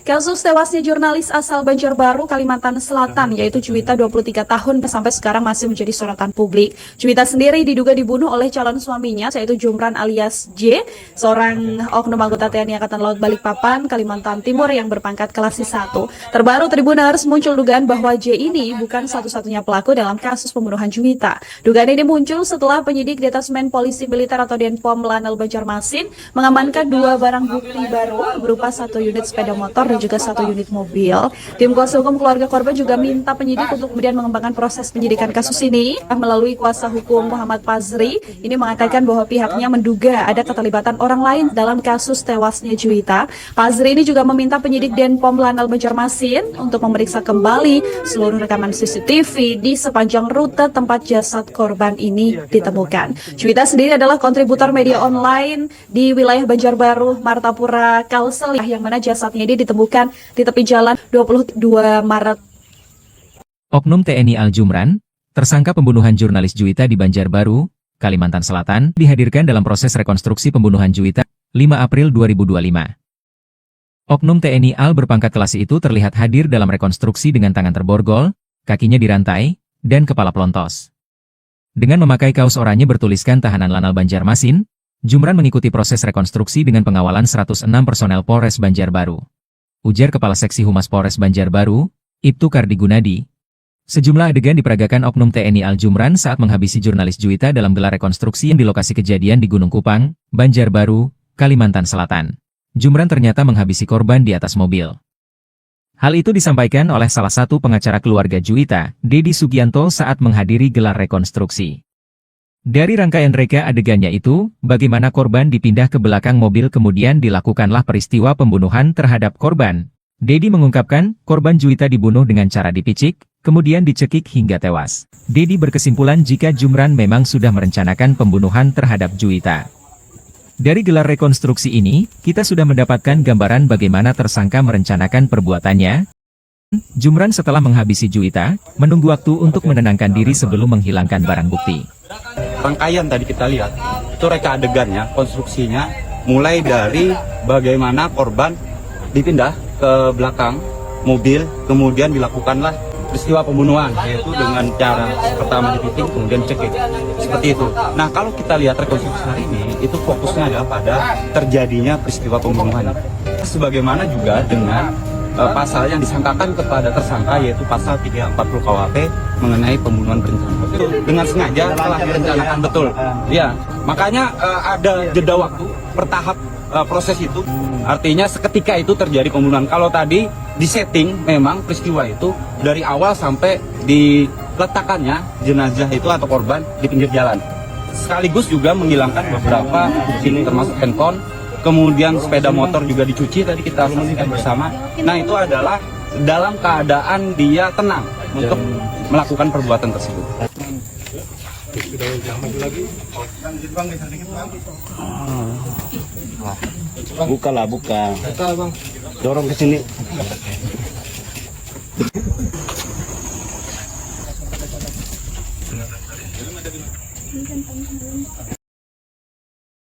Kasus tewasnya jurnalis asal Banjarbaru, Kalimantan Selatan, yaitu Juwita 23 tahun sampai sekarang masih menjadi sorotan publik. Juwita sendiri diduga dibunuh oleh calon suaminya, yaitu Jumran alias J, seorang oknum anggota TNI Angkatan Laut Balikpapan, Kalimantan Timur yang berpangkat kelas 1. Terbaru Tribuners muncul dugaan bahwa J ini bukan satu-satunya pelaku dalam kasus pembunuhan Juwita. Dugaan ini muncul setelah penyidik Detasmen Polisi Militer atau Denpom Lanal Banjarmasin mengamankan 2 barang bukti baru berupa 1 unit sepeda motor dan juga 1 unit mobil. Tim kuasa hukum keluarga korban juga minta penyidik untuk kemudian mengembangkan proses penyidikan kasus ini. Melalui kuasa hukum Muhammad Fazri, ini mengatakan bahwa pihaknya menduga ada keterlibatan orang lain dalam kasus tewasnya Juwita. Fazri ini juga meminta penyidik Denpom Lanal Banjarmasin untuk memeriksa kembali seluruh rekaman CCTV di sepanjang rute tempat jasad korban ini ditemukan. Juwita sendiri adalah kontributor media online di wilayah Banjarbaru, Martapura, Kalsel, yang mana jasadnya ini ditemukan di tepi jalan 22 Maret. Oknum TNI Al-Jumran, tersangka pembunuhan jurnalis Juwita di Banjarbaru, Kalimantan Selatan, dihadirkan dalam proses rekonstruksi pembunuhan Juwita 5 April 2025. Oknum TNI Al berpangkat kelas itu terlihat hadir dalam rekonstruksi dengan tangan terborgol, kakinya dirantai, dan kepala pelontos. Dengan memakai kaos oranye bertuliskan Tahanan Lanal Banjarmasin, Jumran mengikuti proses rekonstruksi dengan pengawalan 106 personel Polres Banjarbaru. Ujar Kepala Seksi Humas Polres Banjarbaru, Ibtu Kardi Gunadi. Sejumlah adegan diperagakan oknum TNI Al-Jumran saat menghabisi jurnalis Juwita dalam gelar rekonstruksi yang di lokasi kejadian di Gunung Kupang, Banjarbaru, Kalimantan Selatan. Jumran ternyata menghabisi korban di atas mobil. Hal itu disampaikan oleh salah satu pengacara keluarga Juwita, Dedi Sugianto saat menghadiri gelar rekonstruksi. Dari rangkaian reka adegannya itu, bagaimana korban dipindah ke belakang mobil kemudian dilakukanlah peristiwa pembunuhan terhadap korban. Dedi mengungkapkan, korban Juwita dibunuh dengan cara dipicik, kemudian dicekik hingga tewas. Dedi berkesimpulan jika Jumran memang sudah merencanakan pembunuhan terhadap Juwita. Dari gelar rekonstruksi ini, kita sudah mendapatkan gambaran bagaimana tersangka merencanakan perbuatannya. Jumran setelah menghabisi Juwita, menunggu waktu untuk menenangkan diri sebelum menghilangkan barang bukti. Rangkaian tadi kita lihat, itu reka adegannya, konstruksinya, mulai dari bagaimana korban dipindah ke belakang mobil, kemudian dilakukanlah peristiwa pembunuhan, yaitu dengan cara pertama dipicik, kemudian cekik, seperti itu. Nah, kalau kita lihat rekonstruksi hari ini, itu fokusnya adalah pada terjadinya peristiwa pembunuhan. Sebagaimana juga dengan pasal yang disangkakan kepada tersangka, yaitu pasal 340 KUHP mengenai pembunuhan berencana. Dengan sengaja telah direncanakan betul. Ya, makanya ada jeda waktu bertahap proses itu. Artinya seketika itu terjadi pembunuhan. Kalau tadi disetting memang peristiwa itu dari awal sampai diletakkannya jenazah itu atau korban di pinggir jalan. Sekaligus juga menghilangkan beberapa bukti termasuk handphone, kemudian sepeda motor juga dicuci, tadi kita saksikan bersama. Nah, itu adalah dalam keadaan dia tenang untuk melakukan perbuatan tersebut. Buka. Dorong ke sini.